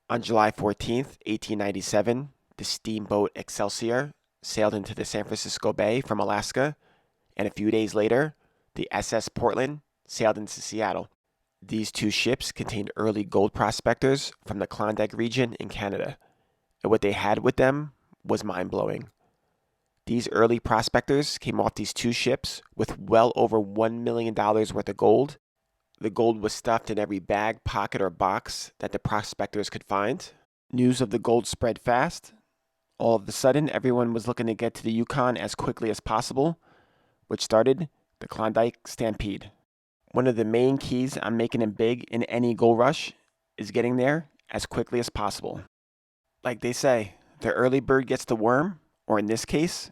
On July 14th, 1897, the steamboat Excelsior sailed into the San Francisco Bay from Alaska, and a few days later, the SS Portland sailed into Seattle. These two ships contained early gold prospectors from the Klondike region in Canada, and what they had with them was mind-blowing. These early prospectors came off these two ships with well over $1 million worth of gold. The gold was stuffed in every bag, pocket, or box that the prospectors could find. News of the gold spread fast. All of a sudden, everyone was looking to get to the Yukon as quickly as possible, which started the Klondike Stampede. One of the main keys on making it big in any gold rush is getting there as quickly as possible. Like they say, the early bird gets the worm, or in this case,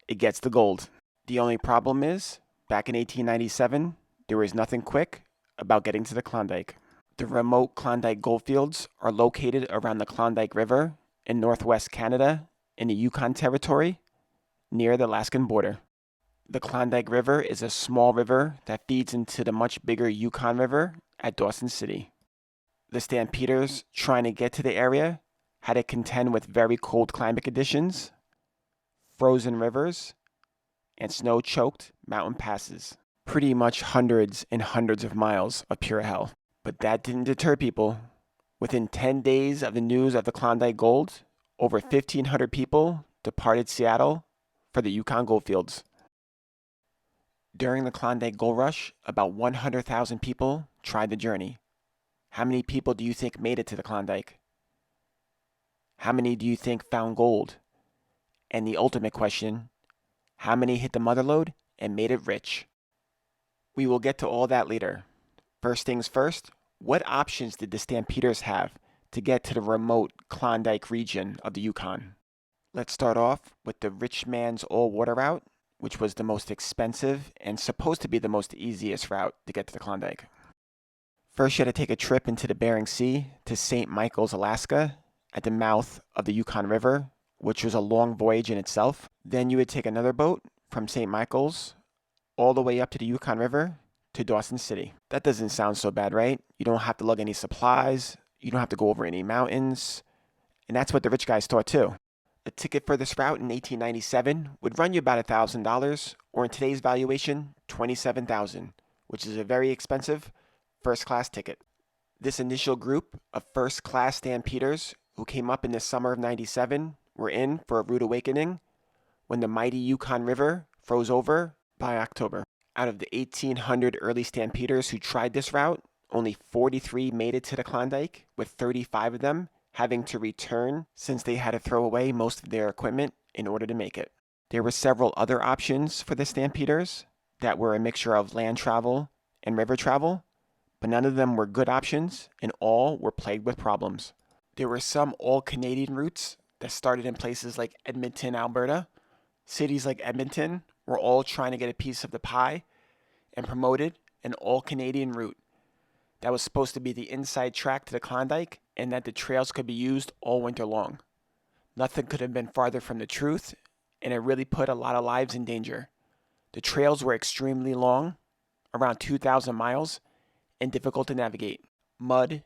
it gets the gold. The only problem is, back in 1897, there was nothing quick about getting to the Klondike. The remote Klondike goldfields are located around the Klondike River in northwest Canada in the Yukon Territory near the Alaskan border. The Klondike River is a small river that feeds into the much bigger Yukon River at Dawson City. The stampeders trying to get to the area had to contend with very cold climate conditions, frozen rivers, and snow-choked mountain passes. Pretty much hundreds and hundreds of miles of pure hell. But that didn't deter people. Within 10 days of the news of the Klondike Gold, over 1,500 people departed Seattle for the Yukon goldfields. During the Klondike Gold Rush, about 100,000 people tried the journey. How many people do you think made it to the Klondike? How many do you think found gold? And the ultimate question, how many hit the motherlode and made it rich? We will get to all that later. First things first, what options did the Stampeders have to get to the remote Klondike region of the Yukon? Let's start off with the rich man's all-water route, which was the most expensive and supposed to be the most easiest route to get to the Klondike. First, you had to take a trip into the Bering Sea to St. Michael's, Alaska, at the mouth of the Yukon River, which was a long voyage in itself. Then you would take another boat from St. Michael's all the way up to the Yukon River to Dawson City. That doesn't sound so bad, right? You don't have to lug any supplies. You don't have to go over any mountains. And that's what the rich guys thought too. A ticket for this route in 1897 would run you about $1,000, or in today's valuation, $27,000, which is a very expensive first-class ticket. This initial group of first-class stampeders who came up in the summer of 97 were in for a rude awakening when the mighty Yukon River froze over by October. Out of the 1,800 early stampeders who tried this route, only 43 made it to the Klondike, with 35 of them having to return since they had to throw away most of their equipment in order to make it. There were several other options for the stampeders that were a mixture of land travel and river travel, but none of them were good options and all were plagued with problems. There were some all-Canadian routes that started in places like Edmonton, Alberta. Cities like Edmonton were all trying to get a piece of the pie and promoted an all-Canadian route that was supposed to be the inside track to the Klondike and that the trails could be used all winter long. Nothing could have been farther from the truth, and it really put a lot of lives in danger. The trails were extremely long, around 2,000 miles, and difficult to navigate. Mud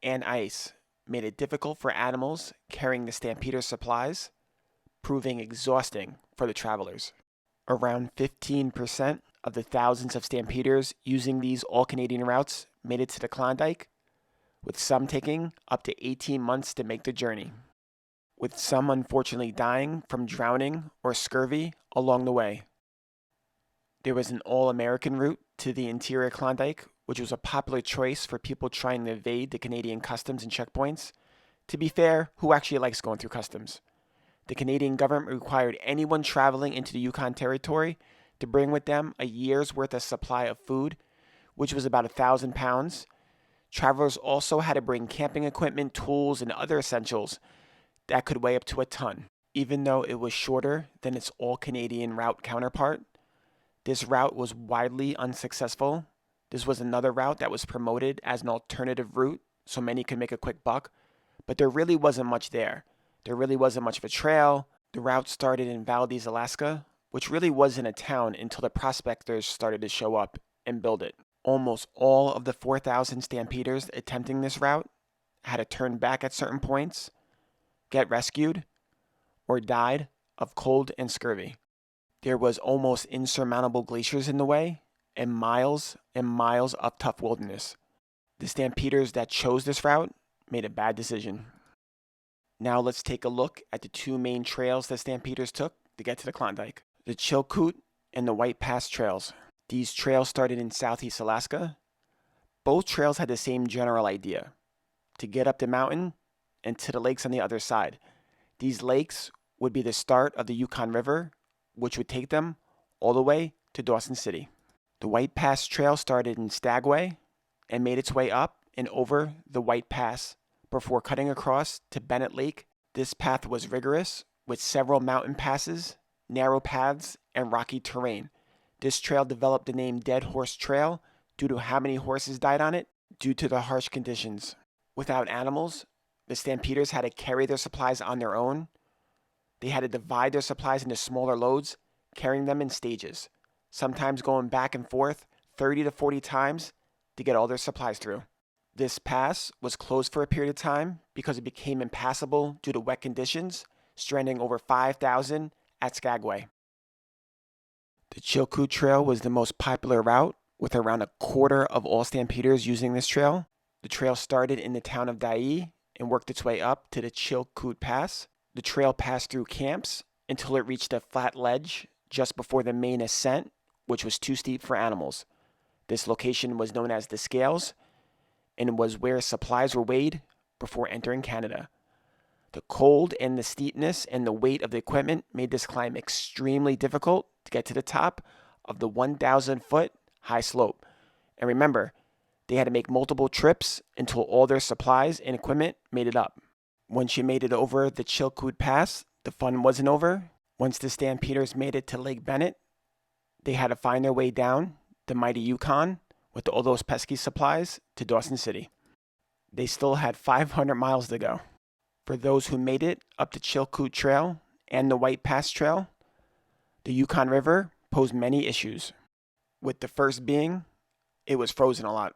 and ice made it difficult for animals carrying the Stampeder's supplies, proving exhausting for the travelers. Around 15% of the thousands of Stampeders using these all-Canadian routes made it to the Klondike, with some taking up to 18 months to make the journey, with some unfortunately dying from drowning or scurvy along the way. There was an all-American route to the interior Klondike, which was a popular choice for people trying to evade the Canadian customs and checkpoints. To be fair, who actually likes going through customs? The Canadian government required anyone traveling into the Yukon Territory to bring with them a year's worth of supply of food, which was about 1,000 pounds. Travelers also had to bring camping equipment, tools, and other essentials that could weigh up to a ton. Even though it was shorter than its all-Canadian route counterpart, this route was widely unsuccessful. This was another route that was promoted as an alternative route so many could make a quick buck, but there really wasn't much there. There really wasn't much of a trail. The route started in Valdez, Alaska, which really wasn't a town until the prospectors started to show up and build it. Almost all of the 4,000 stampeders attempting this route had to turn back at certain points, get rescued, or died of cold and scurvy. There was almost insurmountable glaciers in the way and miles of tough wilderness. The stampeders that chose this route made a bad decision. Now let's take a look at the two main trails the stampeders took to get to the Klondike. The Chilkoot and the White Pass trails. These trails started in southeast Alaska. Both trails had the same general idea, to get up the mountain and to the lakes on the other side. These lakes would be the start of the Yukon River, which would take them all the way to Dawson City. The White Pass Trail started in Skagway and made its way up and over the White Pass before cutting across to Bennett Lake. This path was rigorous, with several mountain passes, narrow paths, and rocky terrain. This trail developed the name Dead Horse Trail due to how many horses died on it due to the harsh conditions. Without animals, the stampeders had to carry their supplies on their own. They had to divide their supplies into smaller loads, carrying them in stages, sometimes going back and forth 30 to 40 times to get all their supplies through. This pass was closed for a period of time because it became impassable due to wet conditions, stranding over 5,000 at Skagway. The Chilkoot Trail was the most popular route, with around a quarter of all stampeders using this trail. The trail started in the town of Dyea and worked its way up to the Chilkoot Pass. The trail passed through camps until it reached a flat ledge just before the main ascent, which was too steep for animals. This location was known as the Scales and was where supplies were weighed before entering Canada. The cold and the steepness and the weight of the equipment made this climb extremely difficult to get to the top of the 1,000-foot high slope. And remember, they had to make multiple trips until all their supplies and equipment made it up. Once you made it over the Chilkoot Pass, the fun wasn't over. Once the stampeders made it to Lake Bennett, they had to find their way down the mighty Yukon with all those pesky supplies to Dawson City. They still had 500 miles to go. For those who made it up the Chilkoot Trail and the White Pass Trail, the Yukon River posed many issues, with the first being it was frozen a lot.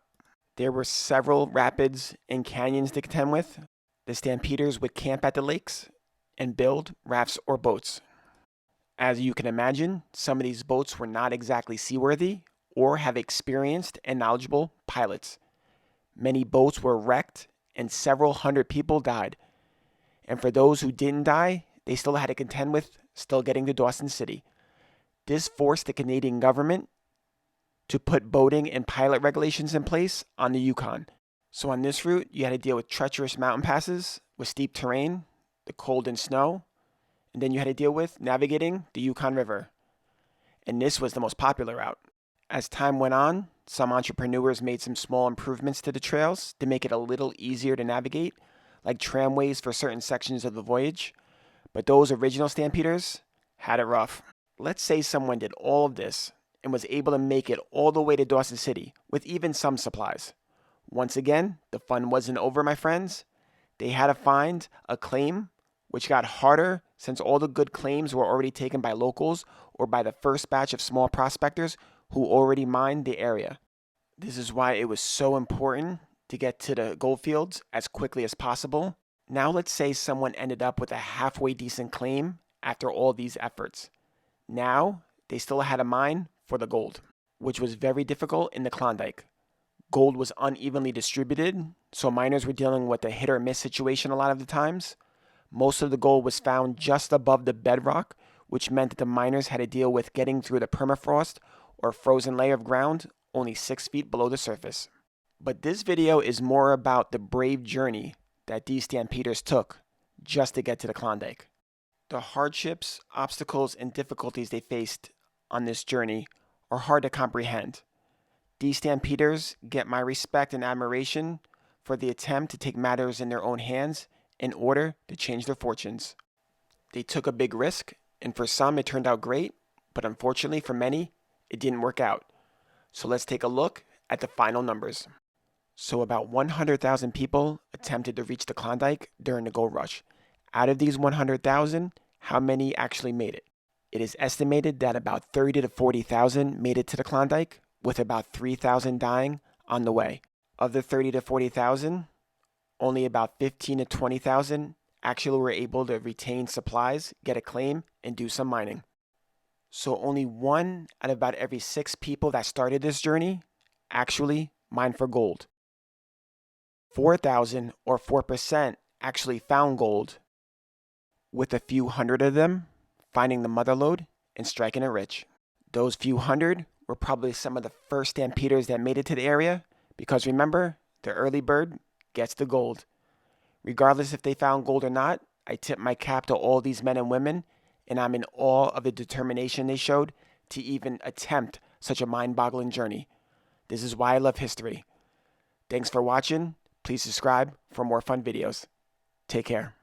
There were several rapids and canyons to contend with. The stampeders would camp at the lakes and build rafts or boats. As you can imagine, some of these boats were not exactly seaworthy or have experienced and knowledgeable pilots. Many boats were wrecked and several hundred people died. And for those who didn't die, they still had to contend with still getting to Dawson City. This forced the Canadian government to put boating and pilot regulations in place on the Yukon. So on this route, you had to deal with treacherous mountain passes with steep terrain, the cold and snow, and then you had to deal with navigating the Yukon River. And this was the most popular route. As time went on, some entrepreneurs made some small improvements to the trails to make it a little easier to navigate, like tramways for certain sections of the voyage. But those original stampeders had it rough. Let's say someone did all of this and was able to make it all the way to Dawson City with even some supplies. Once again, the fun wasn't over, my friends. They had to find a claim, which got harder since all the good claims were already taken by locals or by the first batch of small prospectors who already mined the area. This is why it was so important to get to the goldfields as quickly as possible. Now let's say someone ended up with a halfway decent claim after all these efforts. Now they still had a mine for the gold, which was very difficult in the Klondike. Gold was unevenly distributed, so miners were dealing with a hit or miss situation a lot of the times. Most of the gold was found just above the bedrock, which meant that the miners had to deal with getting through the permafrost or frozen layer of ground only 6 feet below the surface. But this video is more about the brave journey that these stampeders took just to get to the Klondike. The hardships, obstacles, and difficulties they faced on this journey are hard to comprehend. These stampeders get my respect and admiration for the attempt to take matters in their own hands in order to change their fortunes. They took a big risk, and for some it turned out great, but unfortunately for many, it didn't work out. So let's take a look at the final numbers. So about 100,000 people attempted to reach the Klondike during the gold rush. Out of these 100,000, how many actually made it? It is estimated that about 30 to 40,000 made it to the Klondike, with about 3,000 dying on the way. Of the 30 to 40,000, only about 15 to 20,000 actually were able to retain supplies, get a claim, and do some mining. So only 1 out of about every 6 people that started this journey actually mined for gold. 4,000 or 4% actually found gold, with a few hundred of them finding the mother lode and striking it rich. Those few hundred were probably some of the first stampeders that made it to the area, because remember, the early bird gets the gold. Regardless if they found gold or not, I tip my cap to all these men and women, and I'm in awe of the determination they showed to even attempt such a mind-boggling journey. This is why I love history. Thanks for watching. Please subscribe for more fun videos. Take care.